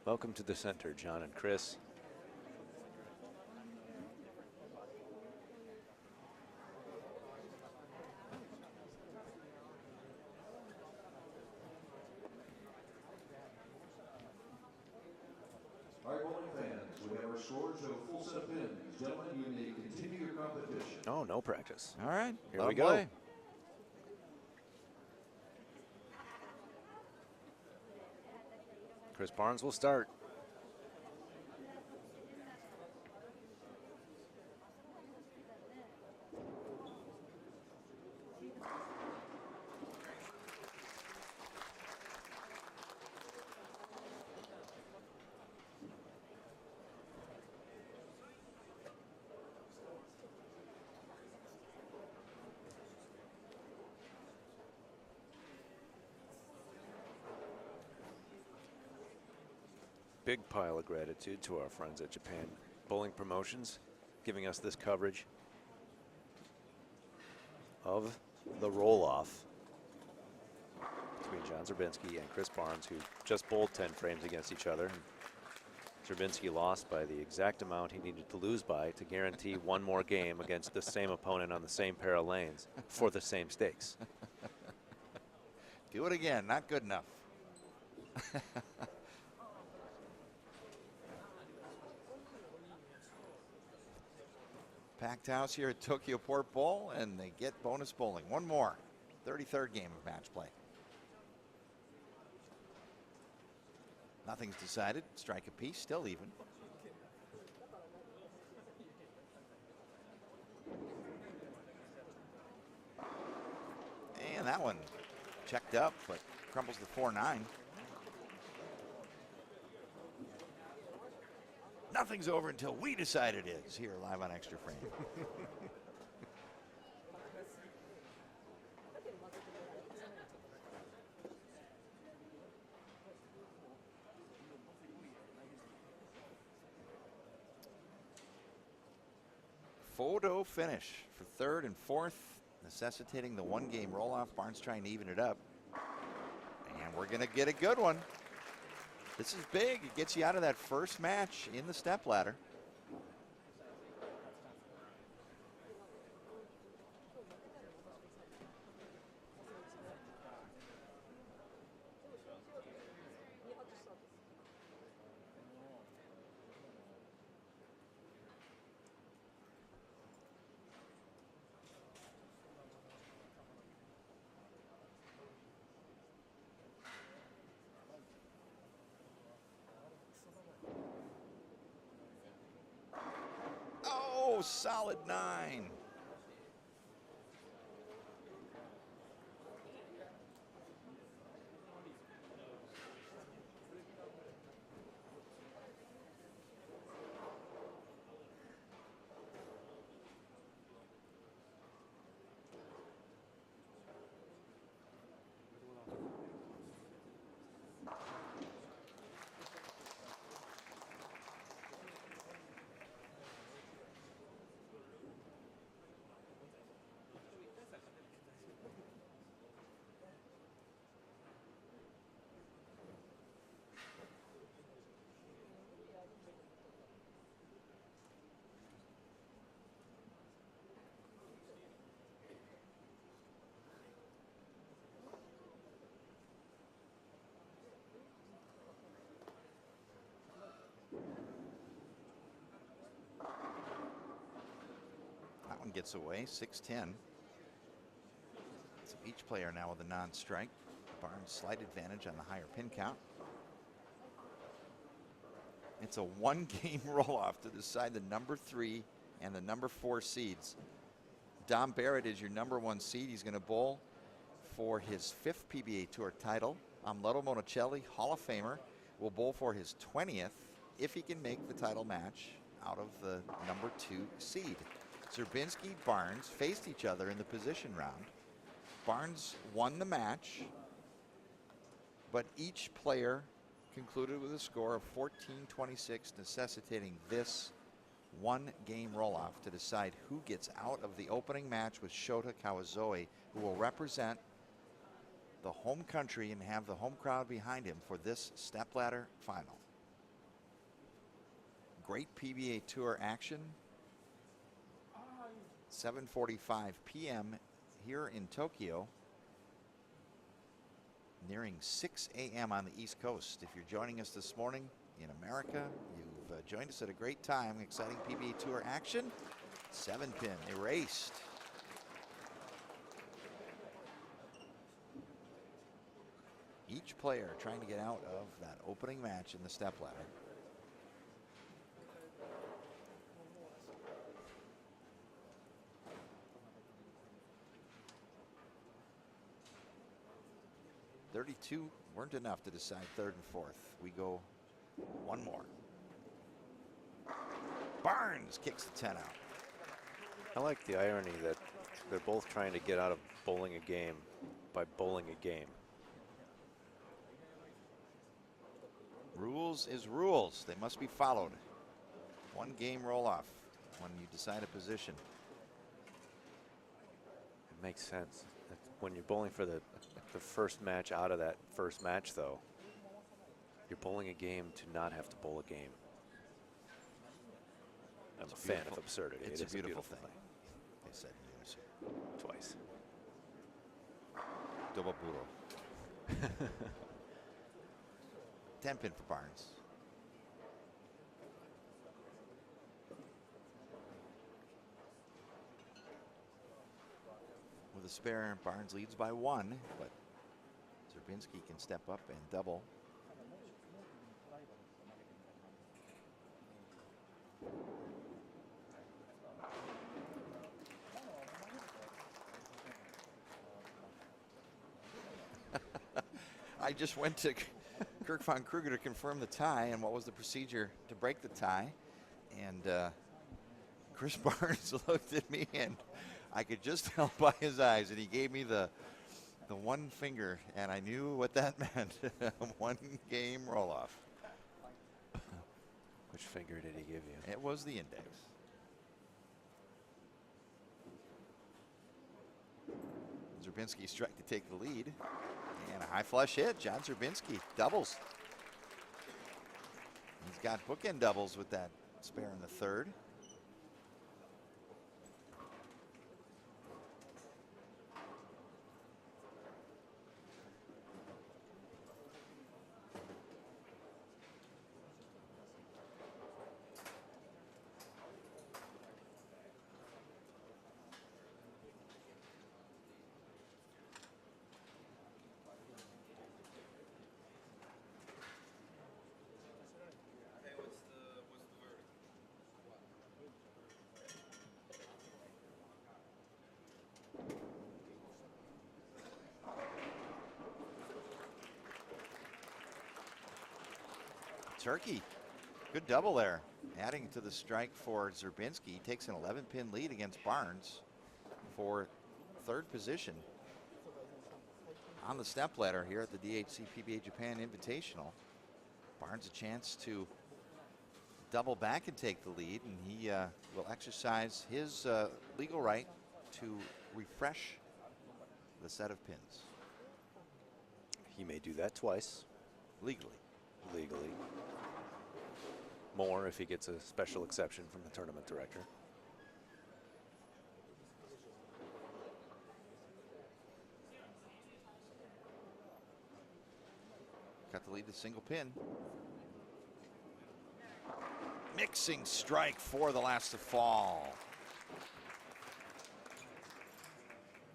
Welcome to the center, John and Chris. All right, bowling fans, we have our scores of full set of pins. Gentlemen, you may continue your competition. Oh, no practice. All right, here we go. Chris Barnes will start. Big pile of gratitude to our friends at Japan Bowling Promotions, giving us this coverage of the roll-off between John Szczerbinski and Chris Barnes, who just bowled 10 frames against each other. Szczerbinski lost by the exact amount he needed to lose by to guarantee one more game against the same opponent on the same pair of lanes for the same stakes. Do it again, not good enough. Packed house here at Tokyo Port Bowl, and they get bonus bowling. One more, 33rd game of match play. Nothing's decided. Strike a piece, still even. And that one checked up, but crumbles the 4-9. Nothing's over until we decide it is, here live on Extra Frame. Photo finish for third and fourth, necessitating the one-game roll-off. Barnes trying to even it up. And we're going to get a good one. This is big. It gets you out of that first match in the stepladder. Oh, solid 9. That one gets away, 6-10. So each player now with a non-strike. Barnes slight advantage on the higher pin count. It's a one-game roll-off to decide the number 3 and the number 4 seeds. Dom Barrett is your number 1 seed. He's going to bowl for his 5th PBA Tour title. Amleto Monticelli, Hall of Famer, will bowl for his 20th if he can make the title match out of the number 2 seed. Szczerbinski, Barnes faced each other in the position round. Barnes won the match, but each player concluded with a score of 14-26, necessitating this one-game roll-off to decide who gets out of the opening match with Shota Kawazoe, who will represent the home country and have the home crowd behind him for this stepladder final. great PBA Tour action. 7:45 p.m. here in Tokyo. Nearing 6 a.m. on the East Coast. If you're joining us this morning in America, you've joined us at a great time. Exciting PBA Tour action. 7-pin erased. Each player trying to get out of that opening match in the stepladder. .32 weren't enough to decide third and fourth. We go one more. Barnes kicks the 10 out. I like the irony that they're both trying to get out of bowling a game by bowling a game. Rules is rules. They must be followed. One game roll off when you decide a position. It makes sense. When you're bowling for the first match out of that first match, though, you're bowling a game to not have to bowl a game. I'm a fan of absurdity. It's It a is beautiful thing. They said in unison. Twice. Double burro. 10-pin for Barnes. With a spare, Barnes leads by 1, but Szczerbinski can step up and double. I just went to Kirk von Kruger to confirm the tie and what was the procedure to break the tie. And Chris Barnes looked at me and I could just tell by his eyes, and he gave me the one finger, and I knew what that meant. One game roll off. Which finger did he give you? It was the index. Szczerbinski strike to take the lead. And a high flush hit. John Szczerbinski doubles. He's got bookend doubles with that spare in the third. Turkey, good double there. Adding to the strike for Szczerbinski. He takes an 11-pin lead against Barnes for third position on the stepladder here at the DHC PBA Japan Invitational. Barnes a chance to double back and take the lead, and he will exercise his legal right to refresh the set of pins. He may do that twice. Legally. More if he gets a special exception from the tournament director. Got the lead to single pin. Mixing strike for the last to fall.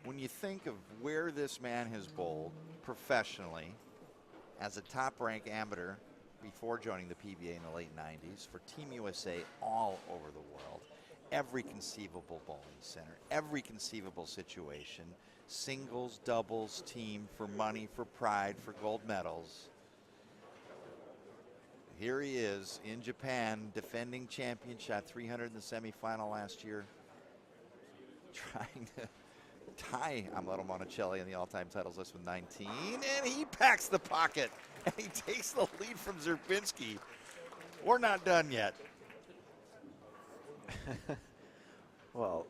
When you think of where this man has bowled professionally as a top-ranked amateur before joining the PBA in the late 90s, for Team USA all over the world, every conceivable bowling center, every conceivable situation, singles, doubles, team, for money, for pride, for gold medals. Here he is in Japan, defending champion, shot 300 in the semifinal last year, trying to tie Amleto Monticelli on the all-time titles list with 19, and he packs the pocket, and he takes the lead from Szczerbinski. We're not done yet. Well,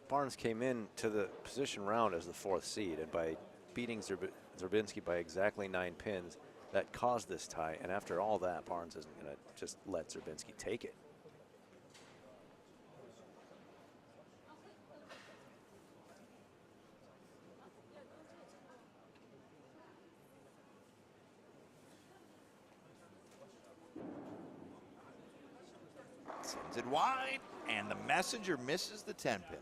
Barnes came in to the position round as the fourth seed, and by beating Szczerbinski by exactly 9 pins, that caused this tie. And after all that, Barnes isn't going to just let Szczerbinski take it. Sends it wide, and the messenger misses the 10 pin.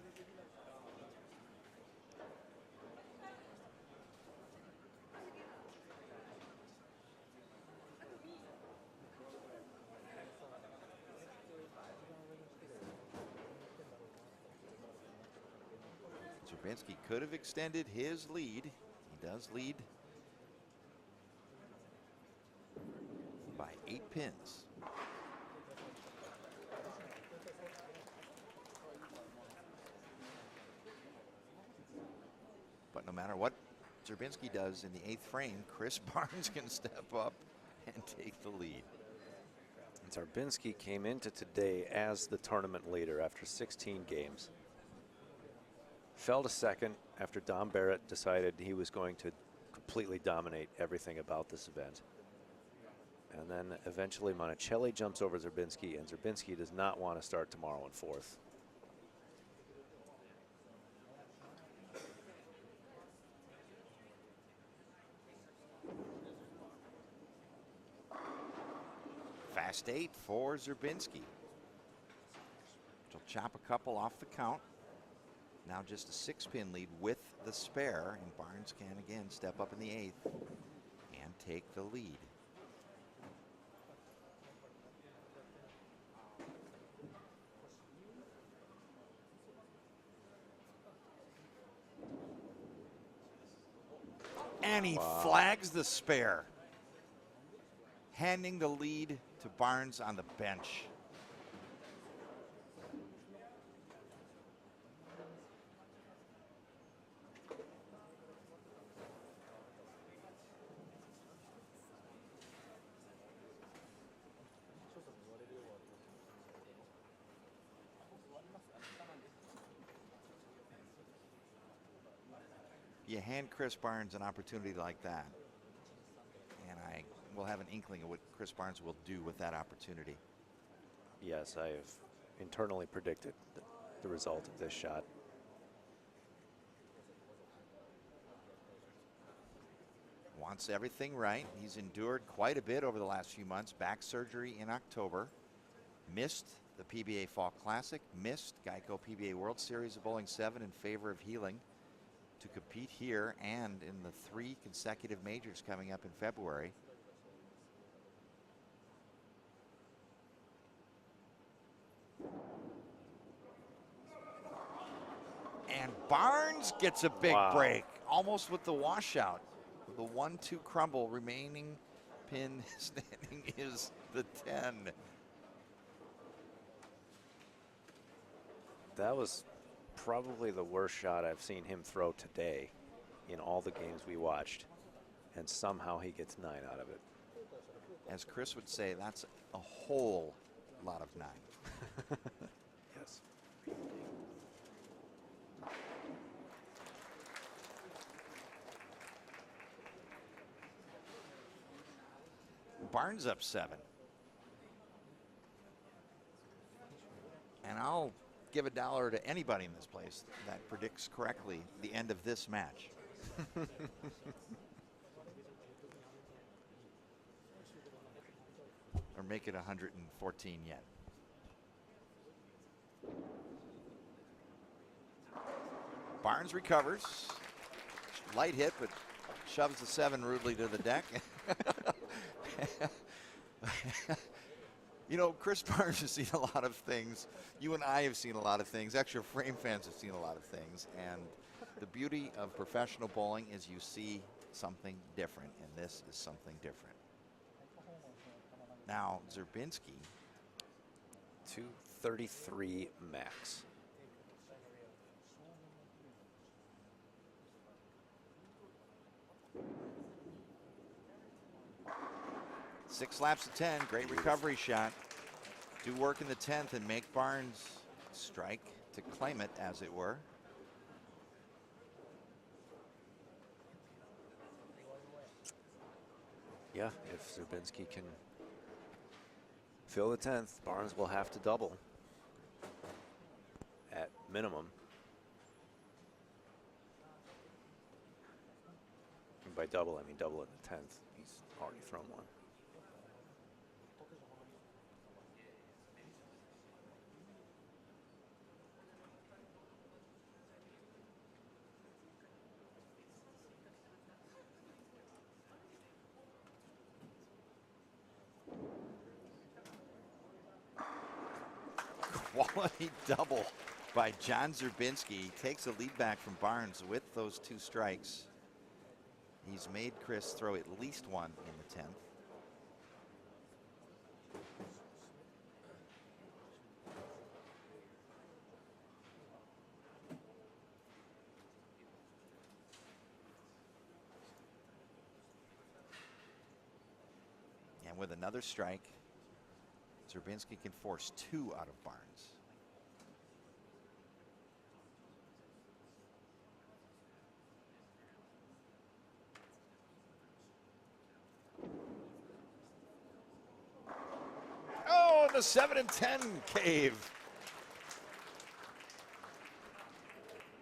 Szczerbinski could have extended his lead. He does lead by 8 pins. But no matter what Szczerbinski does in the 8th frame, Chris Barnes can step up and take the lead. And Szczerbinski came into today as the tournament leader after 16 games. Fell to second after Dom Barrett decided he was going to completely dominate everything about this event. And then eventually Monticelli jumps over Szczerbinski, and Szczerbinski does not want to start tomorrow in 4th. Fast 8 for Szczerbinski. He'll chop a couple off the count. Now just a 6-pin lead with the spare, and Barnes can again step up in the 8th and take the lead. And he flags the spare, handing the lead to Barnes on the bench. You hand Chris Barnes an opportunity like that, and I will have an inkling of what Chris Barnes will do with that opportunity. Yes, I have internally predicted the result of this shot. Wants everything right. He's endured quite a bit over the last few months. Back surgery in October. Missed the PBA Fall Classic. Missed Geico PBA World Series of Bowling 7 in favor of healing to compete here and in the 3 consecutive majors coming up in February. And Barnes gets a big break, almost with the washout. The 1-2 crumble, remaining pin standing is the 10. That was probably the worst shot I've seen him throw today in all the games we watched, and somehow he gets 9 out of it. As Chris would say, that's a whole lot of 9. Yes. Barnes up 7. And I'll give $1 to anybody in this place that predicts correctly the end of this match. Or make it 114 yen. Barnes recovers. Light hit, but shoves the 7 rudely to the deck. You know, Chris Barnes has seen a lot of things. You and I have seen a lot of things. Extra Frame fans have seen a lot of things. And the beauty of professional bowling is you see something different, and this is something different. Now, Szczerbinski. 233 max. Six laps of 10, great recovery shot. Do work in the 10th and make Barnes strike to claim it, as it were. Yeah, if Szczerbinski can fill the 10th, Barnes will have to double at minimum. And by double, I mean double at the 10th. He's already thrown one. Quality double by John Szczerbinski. He takes a lead back from Barnes with those 2 strikes. He's made Chris throw at least one in the 10th. And with another strike, Szczerbinski can force 2 out of Barnes. Oh, the 7 and 10 cave.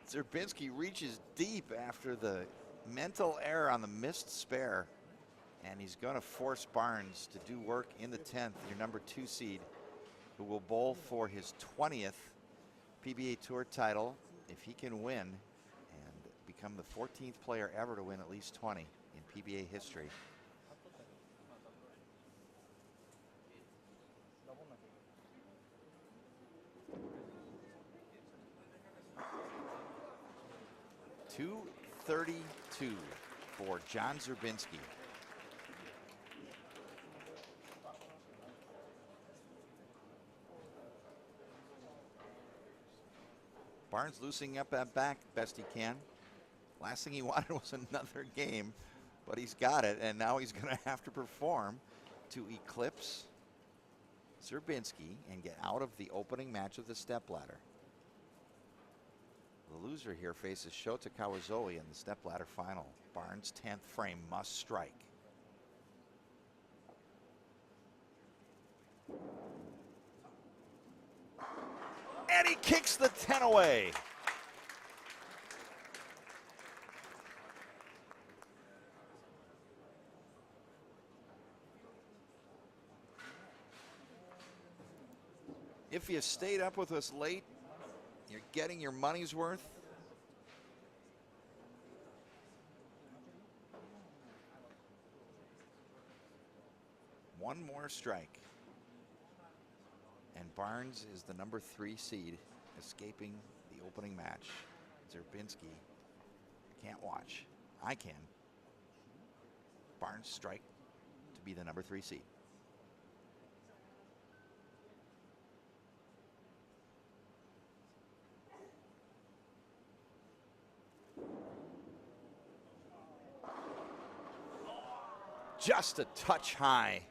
Szczerbinski reaches deep after the mental error on the missed spare. And he's going to force Barnes to do work in the 10th, your number 2 seed, who will bowl for his 20th PBA Tour title if he can win and become the 14th player ever to win at least 20 in PBA history. .232 for John Szczerbinski. Barnes loosening up that back best he can. Last thing he wanted was another game, but he's got it, and now he's going to have to perform to eclipse Szczerbinski and get out of the opening match of the stepladder. The loser here faces Shota Kawazoe in the stepladder final. Barnes' 10th frame must strike. And he kicks the 10 away. If you stayed up with us late, you're getting your money's worth. One more strike. And Barnes is the number 3 seed, escaping the opening match. Szczerbinski can't watch. I can. Barnes strike to be the number 3 seed. Just a touch high.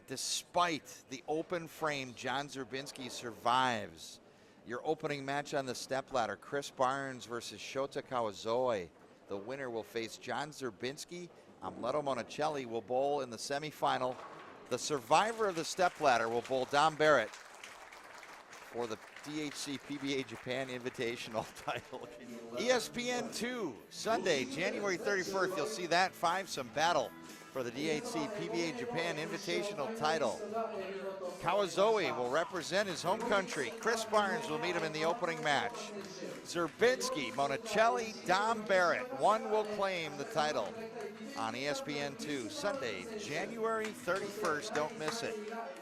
Despite the open frame, John Szczerbinski survives. Your opening match on the stepladder, Chris Barnes versus Shota Kawazoe. The winner will face John Szczerbinski. Amleto Monticelli will bowl in the semifinal. The survivor of the stepladder will bowl Dom Barrett for the DHC PBA Japan Invitational title. ESPN 2, Sunday, January 31st. You'll see that five-some battle for the DHC PBA Japan Invitational title. Kawazoe will represent his home country. Chris Barnes will meet him in the opening match. Szczerbinski, Monticelli, Dom Barrett. One will claim the title on ESPN 2, Sunday, January 31st. Don't miss it.